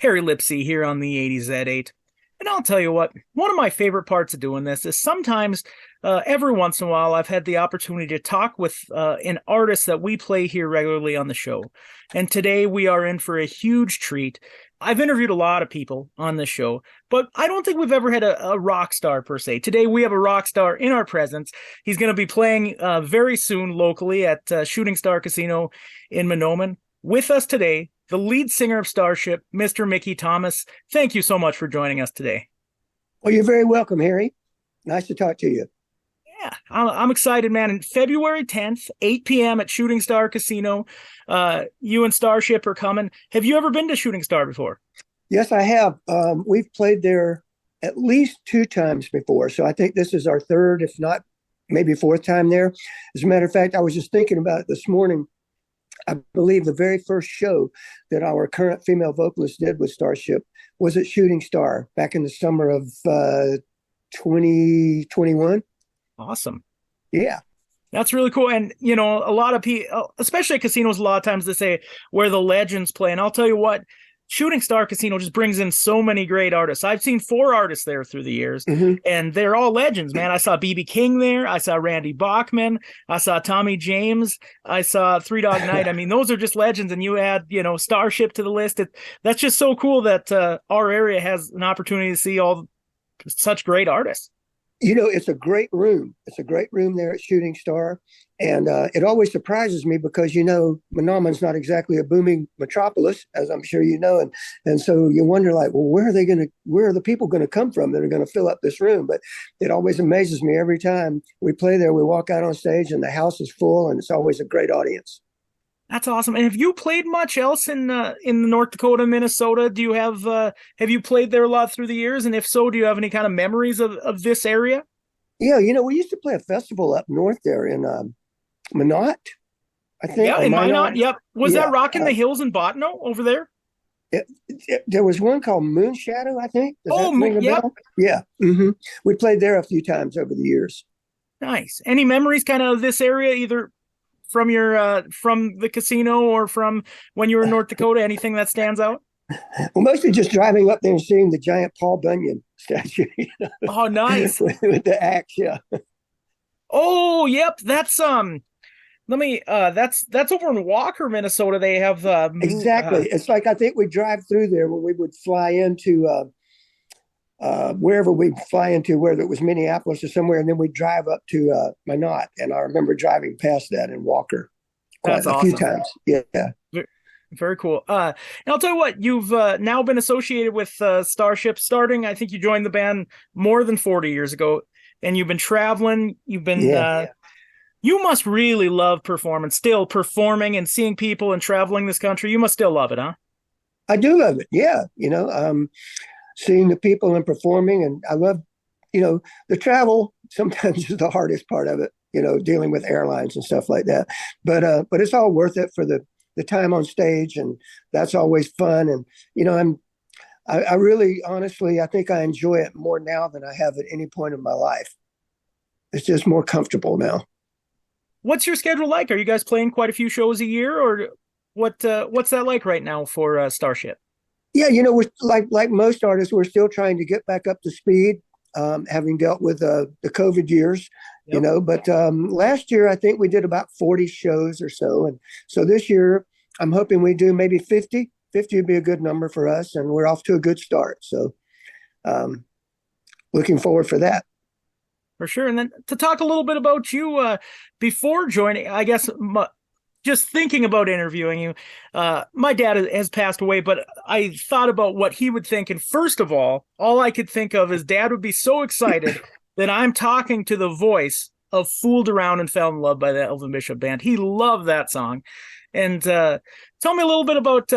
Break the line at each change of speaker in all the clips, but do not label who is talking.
Harry Lipsea here on the 80Z8. And I'll tell you what, one of my favorite parts of doing this is sometimes, every once in a while, I've had the opportunity to talk with an artist that we play here regularly on the show. And today we are in for a huge treat. I've interviewed a lot of people on this show, but I don't think we've ever had a rock star per se. Today we have a rock star in our presence. He's going to be playing very soon locally at Shooting Star Casino in Mahnomen. With us today, the lead singer of Starship, Mr. Mickey Thomas. Thank you so much for joining us today.
Well, you're very welcome, Harry. Nice to talk to you.
Yeah, I'm excited, man. And February 10th, 8 p.m. at Shooting Star Casino. You and Starship are coming. Have you ever been to Shooting Star before?
Yes, I have. We've played there at least two times before. So I think this is our third, if not maybe fourth time there. As a matter of fact, I was just thinking about it this morning. I believe the very first show that our current female vocalist did with Starship was at Shooting Star back in the summer of 2021.
Awesome.
Yeah.
That's really cool. And, you know, a lot of people, especially at casinos, a lot of times they say where the legends play. And I'll tell you what, Shooting Star Casino just brings in so many great artists. I've seen 4 artists there through the years, and they're all legends, man. I saw B.B. King there. I saw Randy Bachman. I saw Tommy James. I saw Three Dog Night. I mean, those are just legends. And you add, you know, Starship to the list. That's just so cool that our area has an opportunity to see all such great artists.
You know, it's a great room. It's a great room there at Shooting Star. And it always surprises me because, you know, Mahnomen's not exactly a booming metropolis, as I'm sure you know. And so you wonder, like, well, where are the people going to come from that are going to fill up this room? But it always amazes me every time we play there. We walk out on stage and the house is full and it's always a great audience.
That's awesome. And have you played much else in North Dakota, Minnesota? Do you have you played there a lot through the years? And if so, do you have any kind of memories of this area?
Yeah, you know, we used to play a festival up north there in Minot, I think.
Yeah, in Minot. Yep. Was
Yeah.
that Rockin' the Hills in Bottineau over there?
There was one called Moonshadow, I think. Does that ring a
yep.
bell? Yeah. We played there a few times over the years.
Nice. Any memories kind of this area, either from your from the casino or from when you were in North Dakota? Anything that stands out?
Well, mostly just driving up there and seeing the giant Paul Bunyan statue, you know,
Oh, nice.
with the axe. Yeah.
Oh, yep. That's that's over in Walker, Minnesota. They have
Exactly. It's like I think we drive through there when we would fly into wherever we fly into, whether it was Minneapolis or somewhere, and then we drive up to Minot. And I remember driving past that in Walker quite
that's
a few
awesome.
times. Yeah.
Very cool. And I'll tell you what, you've now been associated with Starship starting. I think you joined the band more than 40 years ago, and you've been traveling. You've been,
Yeah.
You must really love performing, still performing and seeing people and traveling this country. You must still love it, huh?
I do love it. Yeah. You know, seeing the people and performing. And I love, you know, the travel sometimes is the hardest part of it, you know, dealing with airlines and stuff like that. But it's all worth it for the time on stage. And that's always fun. And, you know, I really, honestly, I think I enjoy it more now than I have at any point in my life. It's just more comfortable now.
What's your schedule like? Are you guys playing quite a few shows a year, or what's that like right now for Starship?
Yeah, you know, we're like most artists, we're still trying to get back up to speed, having dealt with the COVID years,
Yep.
you know. But last year, I think we did about 40 shows or so, and so this year, I'm hoping we do maybe 50. 50 would be a good number for us, and we're off to a good start. So, looking forward for that.
For sure. And then to talk a little bit about you, before joining, I guess, just thinking about interviewing you, my dad has passed away, but I thought about what he would think. And first of all I could think of is Dad would be so excited that I'm talking to the voice of Fooled Around and Fell in Love by the Elvin Bishop Band. He loved that song. And tell me a little bit about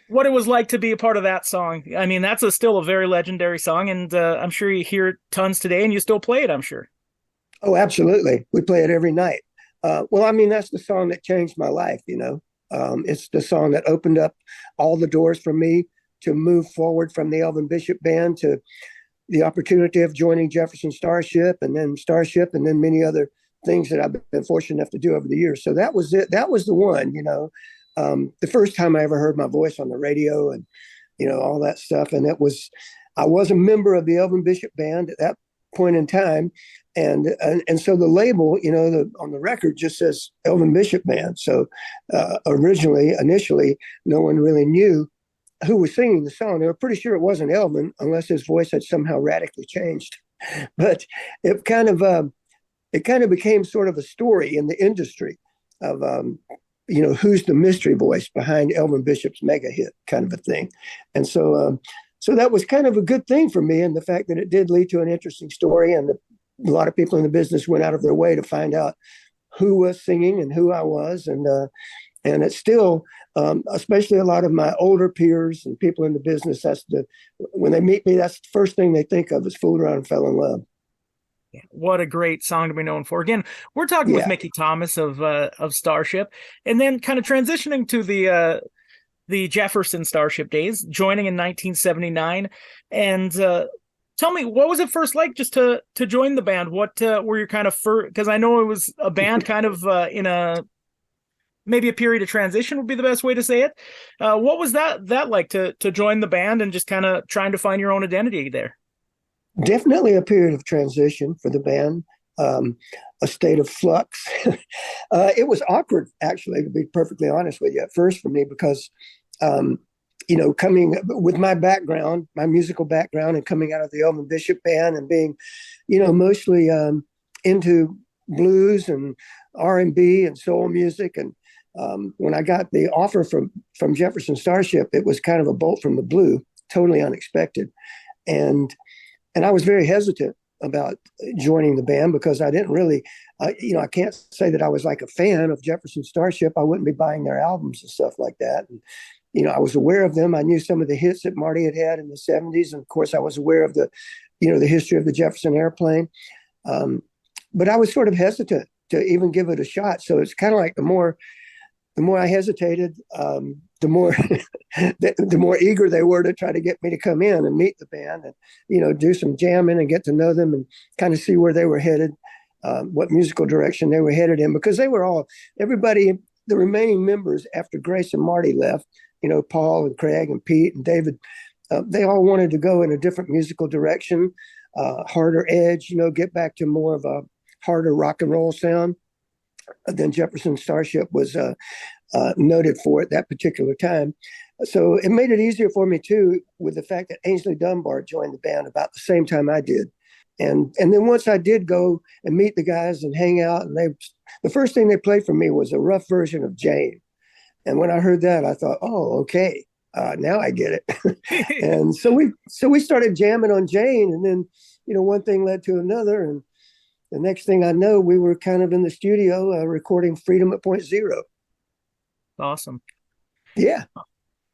what it was like to be a part of that song. I mean, that's still a very legendary song, and I'm sure you hear it tons today, and you still play it, I'm sure.
Oh, absolutely. We play it every night. Well, I mean, that's the song that changed my life, you know. It's the song that opened up all the doors for me to move forward from the Elvin Bishop Band to the opportunity of joining Jefferson Starship and then many other things that I've been fortunate enough to do over the years. So that was it. That was the one, you know. the first time I ever heard my voice on the radio and, all that stuff. And I was a member of the Elvin Bishop Band at that point in time. And so the label, on the record just says Elvin Bishop Band. So initially, no one really knew who was singing the song. They were pretty sure it wasn't Elvin unless his voice had somehow radically changed. But it kind of became sort of a story in the industry of who's the mystery voice behind Elvin Bishop's mega hit kind of a thing. And so that was kind of a good thing for me, and the fact that it did lead to an interesting story, and a lot of people in the business went out of their way to find out who was singing and who I was, and it's still, especially a lot of my older peers and people in the business, when they meet me, that's the first thing they think of is "Fooled Around and Fell in Love."
What a great song to be known for. Again, we're talking with Mickey Thomas of Starship, and then kind of transitioning to the Jefferson Starship days, joining in 1979. And tell me, what was it first like just to join the band? What were your kind of first, because I know it was a band kind of in maybe a period of transition would be the best way to say it. What was that like to join the band and just kind of trying to find your own identity there?
Definitely a period of transition for the band, a state of flux. It was awkward, actually, to be perfectly honest with you, at first for me, because, coming with my background, my musical background, and coming out of the Elvin Bishop Band and being, mostly into blues and R&B and soul music. And when I got the offer from Jefferson Starship, it was kind of a bolt from the blue, totally unexpected. And I was very hesitant about joining the band because I didn't really, I can't say that I was like a fan of Jefferson Starship. I wouldn't be buying their albums and stuff like that. And, I was aware of them. I knew some of the hits that Marty had in the 70s. And of course, I was aware of the history of the Jefferson Airplane. But I was sort of hesitant to even give it a shot. So it's kind of like the more I hesitated, the more the more eager they were to try to get me to come in and meet the band and do some jamming and get to know them and kind of see where they were headed, what musical direction they were headed in, because they were everybody, the remaining members after Grace and Marty left, Paul and Craig and Pete and David, they all wanted to go in a different musical direction, harder edge, get back to more of a harder rock and roll sound than Jefferson Starship was noted for at that particular time. So it made it easier for me too, with the fact that Ainsley Dunbar joined the band about the same time I did. And then once I did go and meet the guys and hang out, and the first thing they played for me was a rough version of Jane. And when I heard that, I thought, oh, okay, now I get it. And so we started jamming on Jane, and then one thing led to another, and the next thing I know, we were kind of in the studio recording Freedom at Point Zero.
Awesome.
Yeah.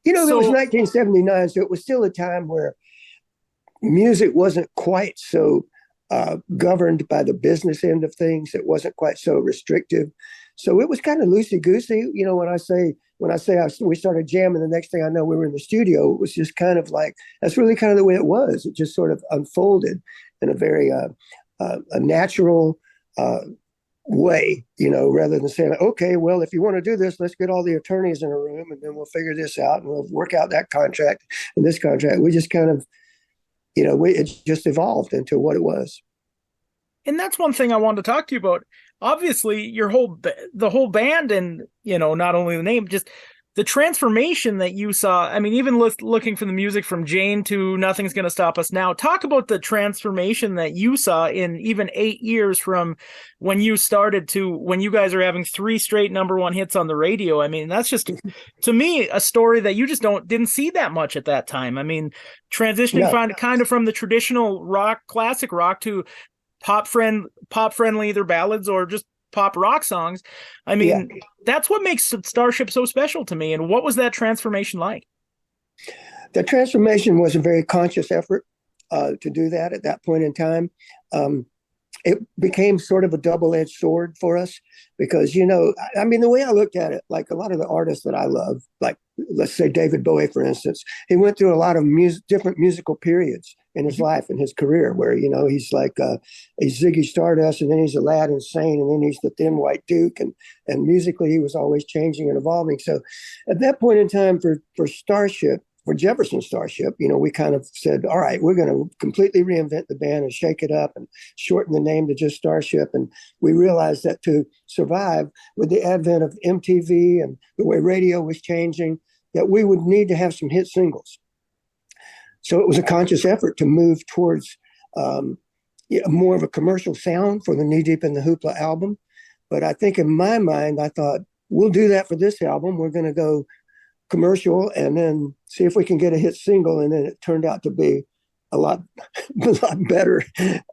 It was 1979, so it was still a time where music wasn't quite so governed by the business end of things. It wasn't quite so restrictive. So it was kind of loosey-goosey. We started jamming, the next thing I know, we were in the studio. It was just kind of like, that's really kind of the way it was. It just sort of unfolded in a very a natural way, rather than saying, okay, well, if you want to do this, let's get all the attorneys in a room and then we'll figure this out and we'll work out that contract and this contract. We just kind of, it just evolved into what it was.
And that's one thing I wanted to talk to you about. Obviously, the whole band, and not only the name, just the transformation that you saw. I mean, even looking from the music from Jane to Nothing's Gonna Stop Us Now. Talk about the transformation that you saw in even 8 years from when you started to when you guys are having 3 straight #1 hits on the radio. I mean, that's just, to me, a story that you just didn't see that much at that time. I mean, transitioning kind of from the traditional rock, classic rock, to pop friendly, either ballads or just pop rock songs. I mean, that's what makes Starship so special to me. And what was that transformation like?
The transformation was a very conscious effort to do that at that point in time. It became sort of a double-edged sword for us because, the way I looked at it, like a lot of the artists that I love, like let's say David Bowie, for instance, he went through a lot of different musical periods in his life and his career, where he's like he's Ziggy Stardust, and then he's Aladdin Sane, and then he's the Thin White Duke, and musically he was always changing and evolving. So at that point in time for Starship, for Jefferson Starship, we kind of said, all right, we're going to completely reinvent the band and shake it up and shorten the name to just Starship. And we realized that to survive with the advent of MTV and the way radio was changing, that we would need to have some hit singles. So it was a conscious effort to move towards more of a commercial sound for the Knee Deep in the Hoopla album. But I think in my mind, I thought, we'll do that for this album. We're going to go commercial and then see if we can get a hit single. And then it turned out to be a lot better,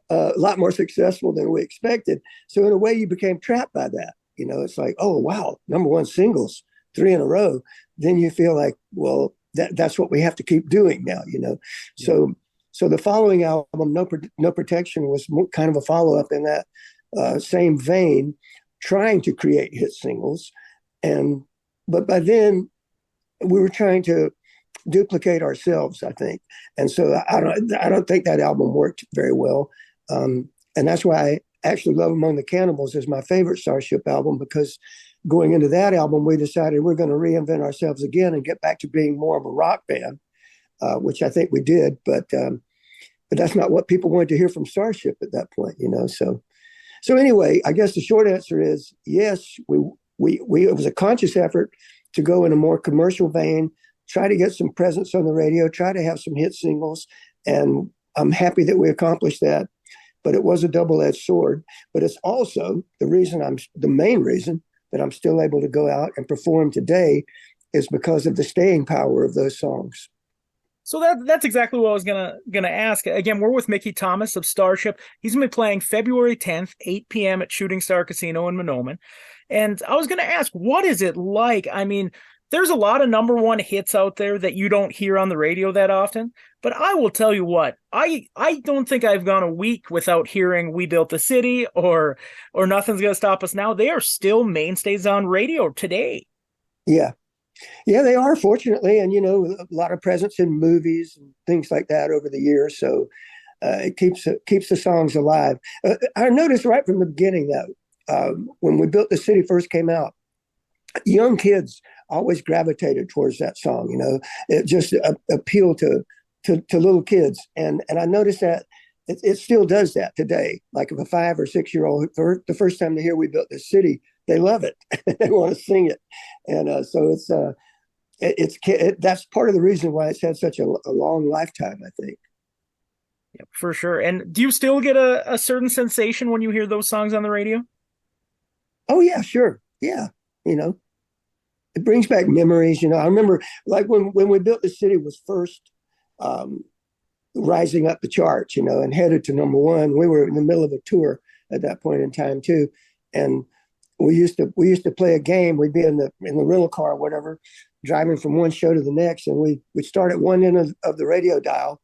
a lot more successful than we expected. So in a way, you became trapped by that. It's like, oh, wow, number one singles, 3 in a row. Then you feel like, well, that's what we have to keep doing now, Yeah. So the following album, No Protection, was kind of a follow-up in that same vein, trying to create hit singles. But by then, we were trying to duplicate ourselves, I think. And so I don't think that album worked very well. And that's why I actually Love Among the Cannibals is my favorite Starship album, because going into that album, we decided we're going to reinvent ourselves again and get back to being more of a rock band, which I think we did. But that's not what people wanted to hear from Starship at that point, So anyway, I guess the short answer is yes, it was a conscious effort to go in a more commercial vein, try to get some presence on the radio, try to have some hit singles. And I'm happy that we accomplished that. But it was a double-edged sword. But it's also the main reason that I'm still able to go out and perform today is because of the staying power of those songs.
So that's exactly what I was gonna ask. Again, we're with Mickey Thomas of Starship. He's gonna be playing February 10th, 8 p.m. at Shooting Star Casino in Monoman. And I was gonna ask, what is it like? I mean, there's a lot of number one hits out there that you don't hear on the radio that often. But I will tell you what, I don't think I've gone a week without hearing We Built the City or Nothing's Gonna Stop Us Now. They are still mainstays on radio today.
Yeah. Yeah, they are, fortunately. And, a lot of presence in movies and things like that over the years. So it keeps the songs alive. I noticed right from the beginning, though, when We Built the City first came out, young kids always gravitated towards that song. It just appealed to little kids. And I noticed that it still does that today. Like if a 5 or 6 year old, for the first time they hear We Built this City, they love it. They want to sing it. And so that's part of the reason why it's had such a long lifetime, I think.
Yeah, for sure. And do you still get a certain sensation when you hear those songs on the radio?
Oh, yeah, sure. Yeah. It brings back memories. I remember like when We Built the City was first rising up the charts, and headed to number one. We were in the middle of a tour at that point in time too. And we used to play a game. We'd be in the rental car or whatever, driving from one show to the next. And we'd start at one end of the radio dial,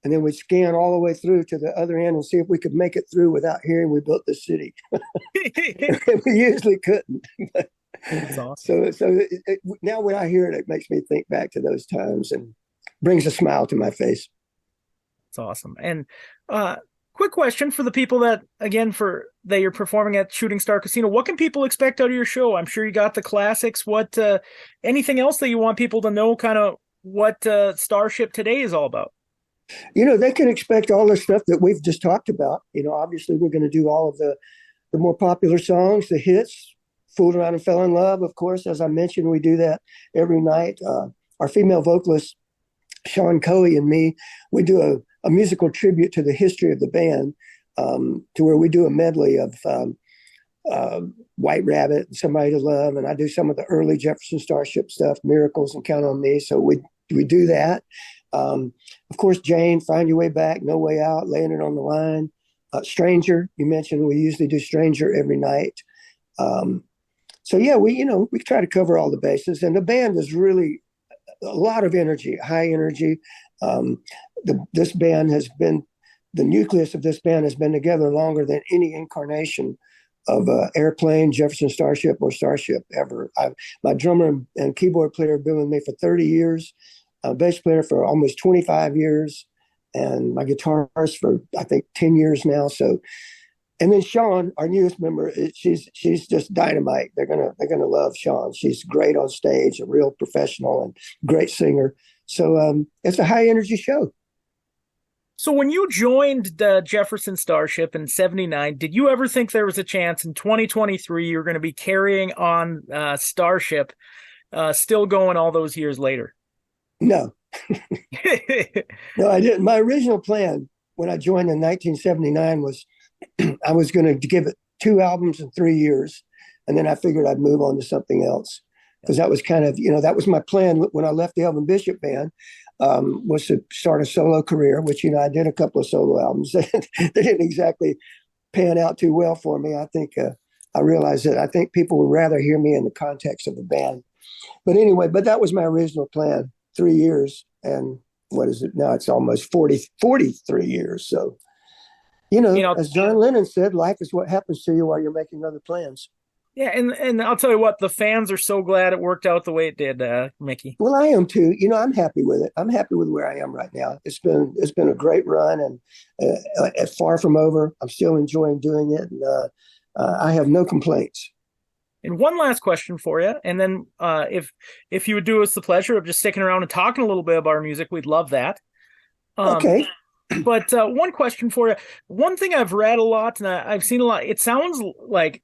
and then we'd scan all the way through to the other end and see if we could make it through without hearing We Built the City. We usually couldn't.
That's awesome.
So now when I hear it, it makes me think back to those times and brings a smile to my face.
It's awesome. And quick question for the people that you're performing at Shooting Star Casino. What can people expect out of your show? I'm sure you got the classics. What anything else that you want people to know? Kind of what Starship today is all about.
They can expect all the stuff that we've just talked about. Obviously we're going to do all of the more popular songs, the hits. Fooled Around and Fell in Love, of course. As I mentioned, we do that every night. Our female vocalist, Sean Coey, and me, we do a musical tribute to the history of the band, to where we do a medley of White Rabbit, Somebody to Love, and I do some of the early Jefferson Starship stuff, Miracles and Count on Me. So we do that. Of course, Jane, Find Your Way Back, No Way Out, Laying It on the Line. Stranger, you mentioned, we usually do Stranger every night. So yeah, we try to cover all the bases, and the band is really a lot of energy, high energy. This band has been, the nucleus of this band has been together longer than any incarnation of Airplane, Jefferson Starship, or Starship ever. My drummer and keyboard player have been with me for 30 years, bass player for almost 25 years, and my guitarist for I think 10 years now. So, and then Sean, our newest member, she's just dynamite. They're gonna love Sean. She's great on stage, a real professional and great singer. So it's a high energy show.
So when you joined the Jefferson Starship in '79, did you ever think there was a chance in 2023 you're going to be carrying on Starship, still going all those years later?
No, no, I didn't. My original plan when I joined in 1979 was I was going to give it 2 albums in 3 years, and then I figured I'd move on to something else because that was kind of that was my plan when I left the Elvin Bishop band. Was to start a solo career, which I did a couple of solo albums. They didn't exactly pan out too well for me. I think I realized that I think people would rather hear me in the context of the band. But anyway, that was my original plan. 3 years, and what is it now? It's almost 43 years. So, as John Lennon said, life is what happens to you while you're making other plans.
Yeah, and I'll tell you what, the fans are so glad it worked out the way it did, Mickey.
Well, I am too. I'm happy with it. I'm happy with where I am right now. It's been a great run, and far from over. I'm still enjoying doing it, and I have no complaints.
And one last question for you, and then if you would do us the pleasure of just sticking around and talking a little bit about our music, we'd love that.
Okay.
But one question for you. One thing I've read a lot, and I've seen a lot, it sounds like,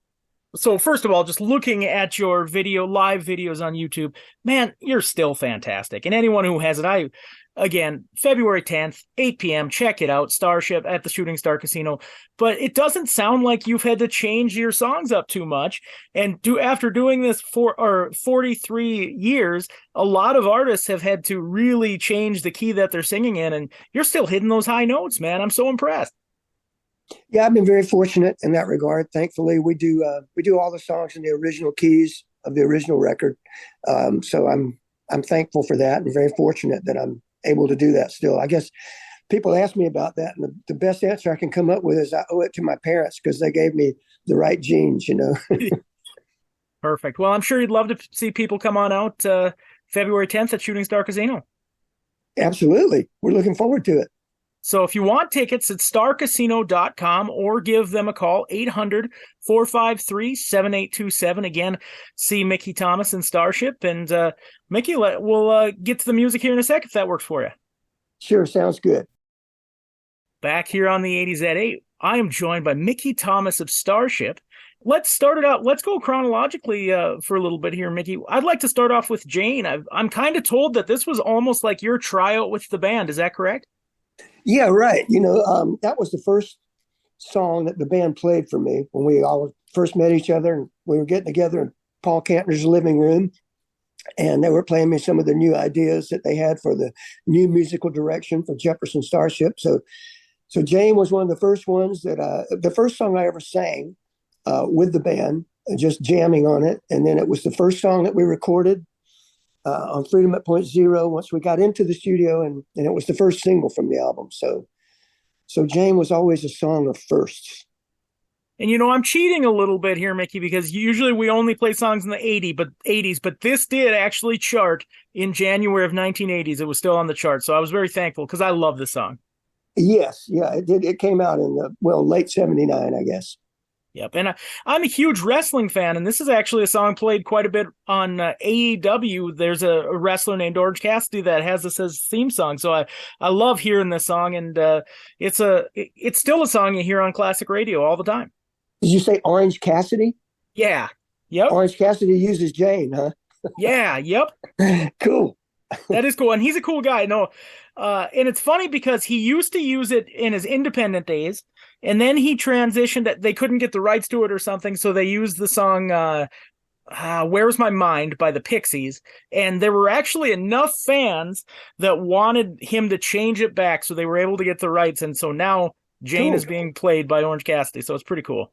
so first of all, just looking at your live videos on YouTube, man, you're still fantastic. And anyone who has it, again, February 10th, 8 p.m., check it out, Starship at the Shooting Star Casino. But it doesn't sound like you've had to change your songs up too much. And after doing this for 43 years, a lot of artists have had to really change the key that they're singing in, and you're still hitting those high notes, man. I'm so impressed.
Yeah, I've been very fortunate in that regard. Thankfully, we do all the songs in the original keys of the original record. So I'm thankful for that, and very fortunate that I'm able to do that still. I guess people ask me about that, and the best answer I can come up with is I owe it to my parents because they gave me the right genes.
Perfect. Well, I'm sure you'd love to see people come on out February 10th at Shooting Star Casino.
Absolutely, we're looking forward to it.
So if you want tickets, it's starcasino.com or give them a call, 800-453-7827. Again, see Mickey Thomas and Starship. And Mickey, we'll get to the music here in a sec if that works for you.
Sure, sounds good.
Back here on the 80s at 8, I am joined by Mickey Thomas of Starship. Let's start it out. Let's go chronologically for a little bit here, Mickey. I'd like to start off with Jane. I'm kind of told that this was almost like your tryout with the band. Is that correct?
Yeah, right. That was the first song that the band played for me when we all first met each other, and we were getting together in Paul Kantner's living room, and they were playing me some of the new ideas that they had for the new musical direction for Jefferson Starship. So Jane was one of the first ones the first song I ever sang with the band, just jamming on it, and then it was the first song that we recorded on Freedom at Point Zero once we got into the studio, and it was the first single from the album. So Jane was always a song of firsts.
And I'm cheating a little bit here, Mickey, because usually we only play songs in the 80s, but this did actually chart in January of 1980s. It was still on the chart, so I was very thankful because I love the song.
Yes, yeah, it did. It came out in late '79, I guess.
Yep, and I'm a huge wrestling fan, and this is actually a song played quite a bit on AEW. There's a wrestler named Orange Cassidy that has this as theme song, so I love hearing this song, and it's still a song you hear on classic radio all the time.
Did you say Orange Cassidy?
Yeah, yep.
Orange Cassidy uses Jane, huh?
Yeah, yep.
Cool.
That is cool, and he's a cool guy. No, and it's funny because he used to use it in his independent days, and then he transitioned. They couldn't get the rights to it or something, so they used the song "Where's My Mind" by the Pixies, and there were actually enough fans that wanted him to change it back, so they were able to get the rights, and so now Jane is being played by Orange Cassidy, so it's pretty cool.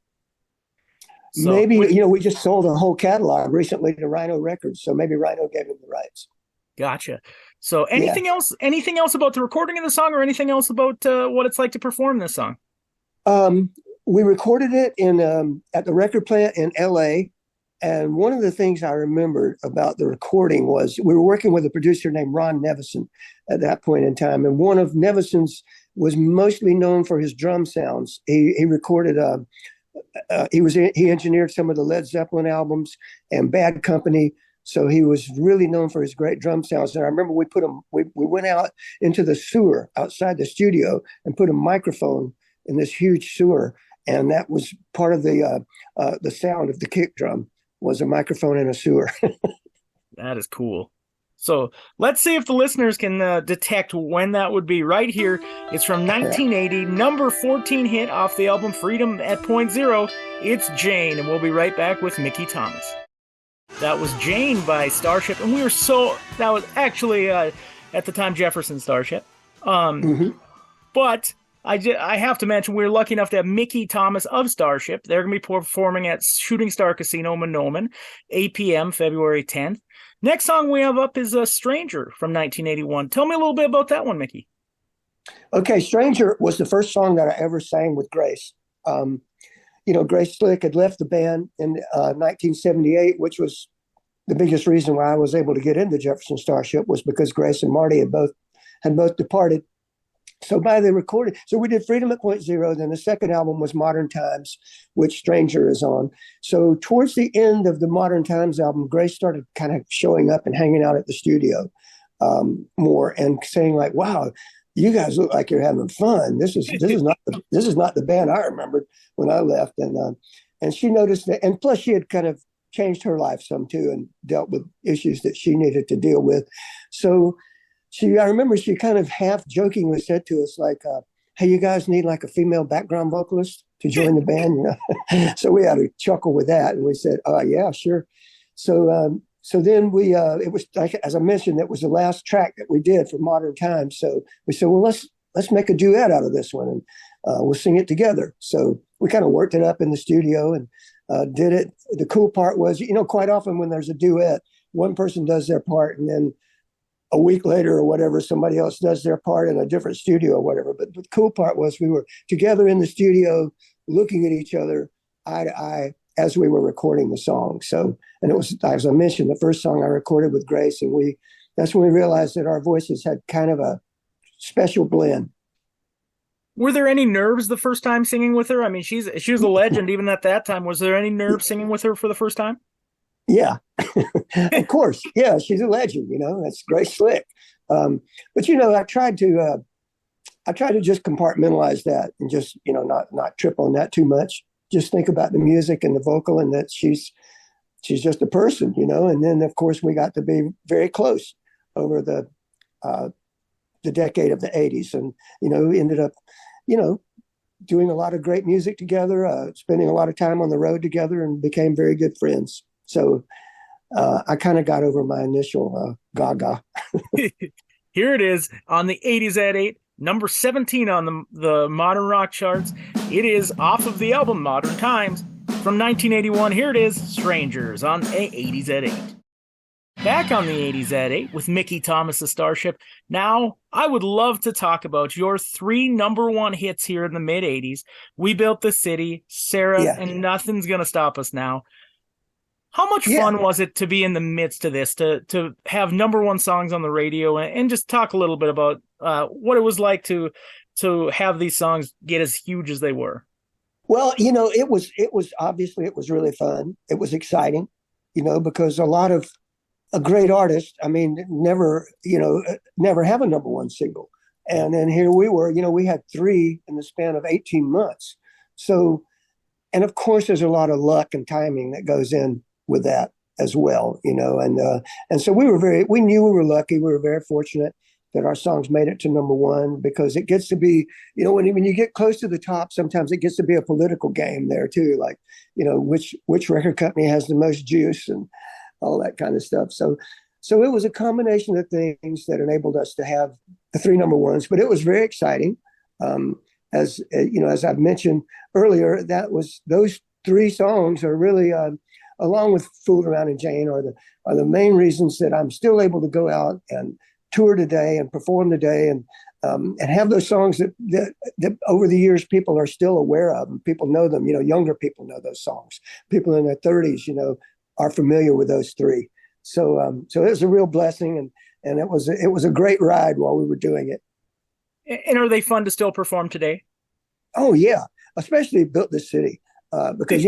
So, maybe we just sold a whole catalog recently to Rhino Records, so maybe Rhino gave him the rights.
Gotcha. So anything else about the recording of the song, or anything else about what it's like to perform this song?
We recorded it at the record plant in LA. And one of the things I remembered about the recording was we were working with a producer named Ron Nevison at that point in time. And one of Nevison's was mostly known for his drum sounds. He recorded he engineered some of the Led Zeppelin albums and Bad Company. So he was really known for his great drum sounds. And I remember we went out into the sewer outside the studio and put a microphone in this huge sewer. And that was part of the sound of the kick drum was a microphone in a sewer.
That is cool. So let's see if the listeners can detect when that would be. Right here, it's from 1980, number 14 hit off the album Freedom at Point Zero. It's Jane, and we'll be right back with Mickey Thomas. That was Jane by Starship, and that was actually at the time Jefferson Starship. But I have to mention we were lucky enough to have Mickey Thomas of Starship. They're going to be performing at Shooting Star Casino, Monoman, 8 p.m. February 10th. Next song we have up is a Stranger from 1981. Tell me a little bit about that one, Mickey.
Okay, Stranger was the first song that I ever sang with Grace. Grace Slick had left the band in 1978, which was the biggest reason why I was able to get into Jefferson Starship was because Grace and Marty had both departed. So we did Freedom at Point Zero. Then the second album was Modern Times, which Stranger is on. So towards the end of the Modern Times album, Grace started kind of showing up and hanging out at the studio more and saying like, "Wow, you guys look like you're having fun. This is not the band I remembered when I left." And she noticed that, and plus she had kind of changed her life some too and dealt with issues that she needed to deal with. So I remember she kind of half jokingly said to us like, "Hey, you guys need like a female background vocalist to join the band." So we had a chuckle with that, and we said, "Yeah, sure." So then it was like, as I mentioned, it was the last track that we did for Modern Times. So we said, well, let's make a duet out of this one, and we'll sing it together. So we kind of worked it up in the studio and did it. The cool part was, quite often when there's a duet, one person does their part, and then a week later or whatever, somebody else does their part in a different studio or whatever. But the cool part was we were together in the studio looking at each other eye to eye as we were recording the song. So, and it was, as I mentioned, the first song I recorded with Grace, and that's when we realized that our voices had kind of a special blend.
Were there any nerves the first time singing with her? I mean, she was a legend even at that time. Was there any nerves singing with her for the first time?
Yeah, of course. Yeah, she's a legend. That's Grace Slick. But I tried to just compartmentalize that and just not trip on that too much. Just think about the music and the vocal, and that she's just a person, And then of course we got to be very close over the decade of the '80s, and we ended up doing a lot of great music together, spending a lot of time on the road together, and became very good friends. So I kind of got over my initial gaga.
Here it is on the 80s at 8, number 17 on the modern rock charts. It is off of the album Modern Times from 1981. Here it is, Strangers on 80s at 8. Back on the 80s at 8 with Mickey Thomas of Starship. Now, I would love to talk about your 3 number 1 hits here in the mid-80s. We Built the City, Sarah, and Nothing's Gonna Stop Us Now. How much fun was it to be in the midst of this, to have number 1 songs on the radio, and just talk a little bit about what it was like to have these songs get as huge as they were?
Well, it was obviously it was really fun. It was exciting, because a great artist, I mean, never have a number 1 single. And then here we were, we had 3 in the span of 18 months. So, and of course, there's a lot of luck and timing that goes in with that as well, and so we knew we were lucky. We were very fortunate that our songs made it to number 1, because it gets to be, when you get close to the top, sometimes it gets to be a political game there too, like, which record company has the most juice and all that kind of stuff. So it was a combination of things that enabled us to have the 3 number 1s, but it was very exciting. As I've mentioned earlier, those 3 songs are really, along with "Fooled Around" and "Jane," are the main reasons that I'm still able to go out and tour today and perform today, and have those songs that over the years people are still aware of, and people know them. Younger people know those songs. People in their 30s, are familiar with those 3. So it was a real blessing, and it was a great ride while we were doing it.
And are they fun to still perform today?
Oh yeah, especially Built This City, because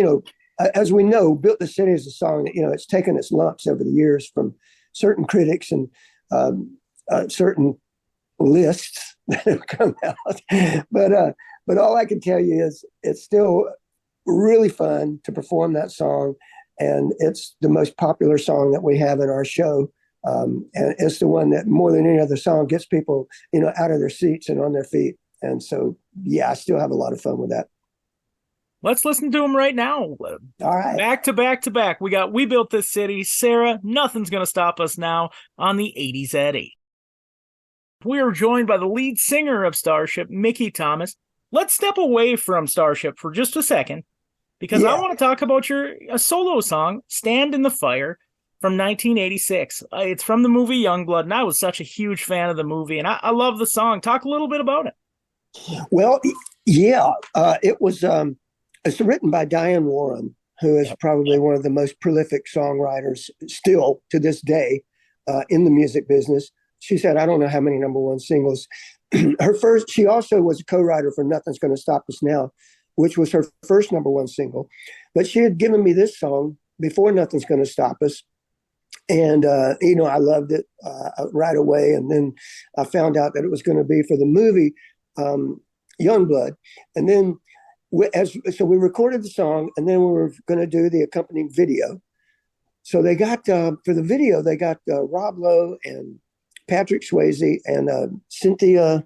as we know, Built This City is a song that it's taken its lumps over the years from certain critics and certain lists that have come out. But all I can tell you is it's still really fun to perform that song, and it's the most popular song that we have in our show. And it's the one that more than any other song gets people, out of their seats and on their feet. And so, yeah, I still have a lot of fun with that.
Let's listen to them right now.
All right.
Back to back to back. We Built This City. Sarah, nothing's going to stop us now on the 80s at 8. We are joined by the lead singer of Starship, Mickey Thomas. Let's step away from Starship for just a second, because I want to talk about your solo song, Stand in the Fire, from 1986. It's from the movie Youngblood, and I was such a huge fan of the movie, and I love the song. Talk a little bit about it.
Well, yeah, it's written by Diane Warren, who is probably one of the most prolific songwriters still to this day in the music business. She said, I don't know how many number one singles. She also was a co-writer for Nothing's Gonna Stop Us Now, which was her first number one single. But she had given me this song before Nothing's Gonna Stop Us. And, I loved it right away. And then I found out that it was going to be for the movie Youngblood. And then we recorded the song, and then we were going to do the accompanying video. So they got, for the video, they got Rob Lowe and Patrick Swayze and Cynthia.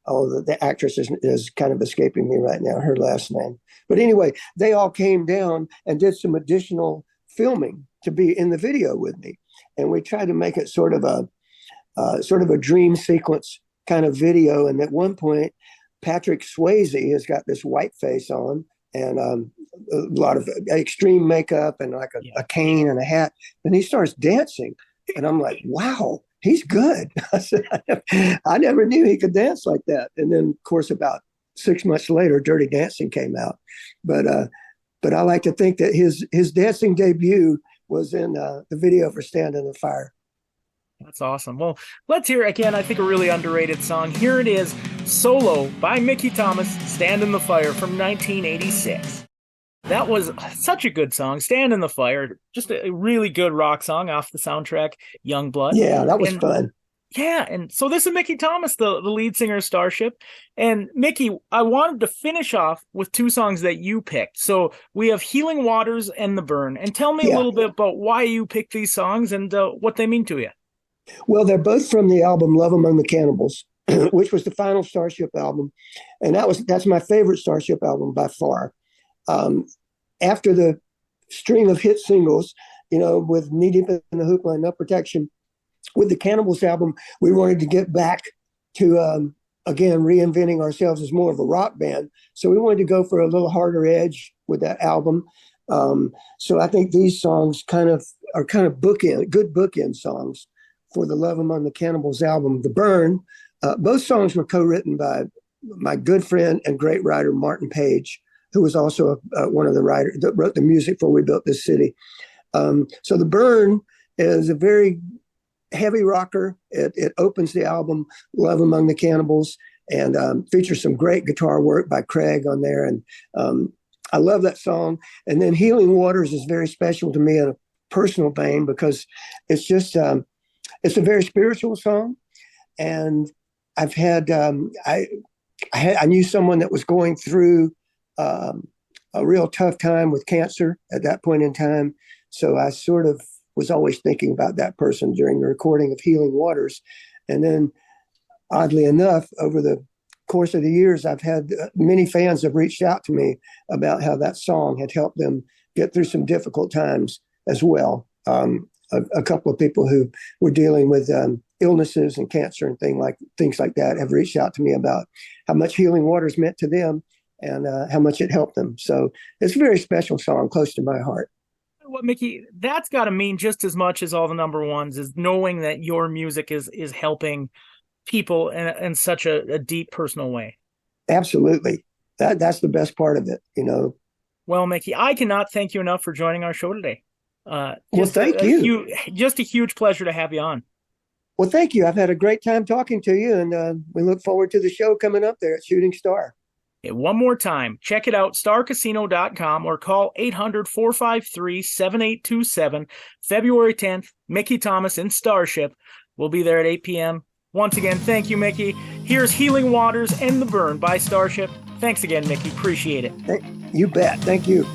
Oh, the actress is kind of escaping me right now, her last name. But anyway, they all came down and did some additional filming to be in the video with me. And we tried to make it sort of a dream sequence kind of video. And at one point, Patrick Swayze has got this white face on and a lot of extreme makeup and like a cane and a hat. And he starts dancing. And I'm like, wow, he's good. I never knew he could dance like that. And then, of course, about 6 months later, Dirty Dancing came out. But I like to think that his dancing debut was in the video for Stand in the Fire.
That's awesome. Well, let's hear, again, I think a really underrated song. Here it is, solo by Mickey Thomas, Stand in the Fire from 1986. That was such a good song, Stand in the Fire. Just a really good rock song off the soundtrack, Youngblood.
Yeah, that was fun.
Yeah, and so this is Mickey Thomas, the lead singer of Starship. And Mickey, I wanted to finish off with two songs that you picked. So we have Healing Waters and The Burn. And tell me a little bit about why you picked these songs and what they mean to you.
Well, they're both from the album Love Among the Cannibals, which was the final Starship album. And that's my favorite Starship album by far. After the string of hit singles, with Knee Deep in the Hoopla, No Protection, with the Cannibals album, we wanted to get back to, again, reinventing ourselves as more of a rock band. So we wanted to go for a little harder edge with that album. So I think these songs are good bookend songs for the Love Among the Cannibals album. The Burn, both songs were co-written by my good friend and great writer, Martin Page, who was also one of the writers that wrote the music for We Built This City. So The Burn is a very heavy rocker. It opens the album Love Among the Cannibals and features some great guitar work by Craig on there. And I love that song. And then Healing Waters is very special to me in a personal vein because it's just, it's a very spiritual song. And I've had, I knew someone that was going through a real tough time with cancer at that point in time. So I sort of was always thinking about that person during the recording of Healing Waters. And then oddly enough, over the course of the years, I've had many fans have reached out to me about how that song had helped them get through some difficult times as well. A couple of people who were dealing with illnesses and cancer and things like that have reached out to me about how much Healing Waters meant to them and how much it helped them. So it's a very special song, close to my heart.
Well, Mickey, that's got to mean just as much as all the number ones is knowing that your music is helping people in such a deep personal way.
Absolutely. That's the best part of it,
Well, Mickey, I cannot thank you enough for joining our show today.
Well, thank you.
Just a huge pleasure to have you on.
Well, thank you. I've had a great time talking to you, and we look forward to the show coming up there at Shooting Star.
One more time, check it out, starcasino.com, or call 800-453-7827. February 10th, Mickey Thomas in Starship. We'll be there at 8 p.m. Once again, thank you, Mickey. Here's Healing Waters and The Burn by Starship. Thanks again, Mickey. Appreciate it.
You bet. Thank you.